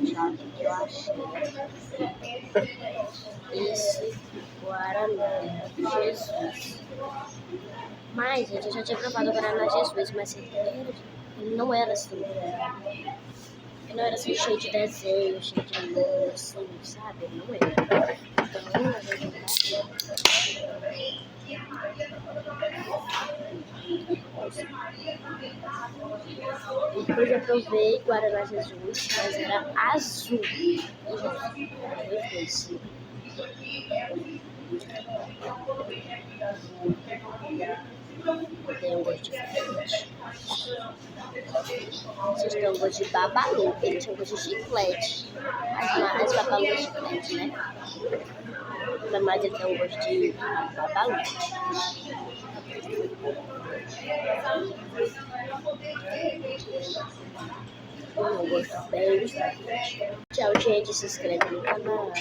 Já que eu achei esse Guaraná Jesus. Mas, gente, eu já tinha provado o Guaraná Jesus, mas ele não era assim. Ele não era assim cheio de desenho, cheio de nome, assim, sabe? Ele não era. Então, na verdade, depois eu provei Guaraná Jesus, mas era azul e rosa. Era os dois. Tem um gosto diferente. Vocês têm um gosto de babalu, ele tinha um gosto de chiclete. Mas babalu é chiclete, né? Mas ele tem um gosto de babalu. Um gosto bem diferente. Tchau, gente. Se inscreve no canal.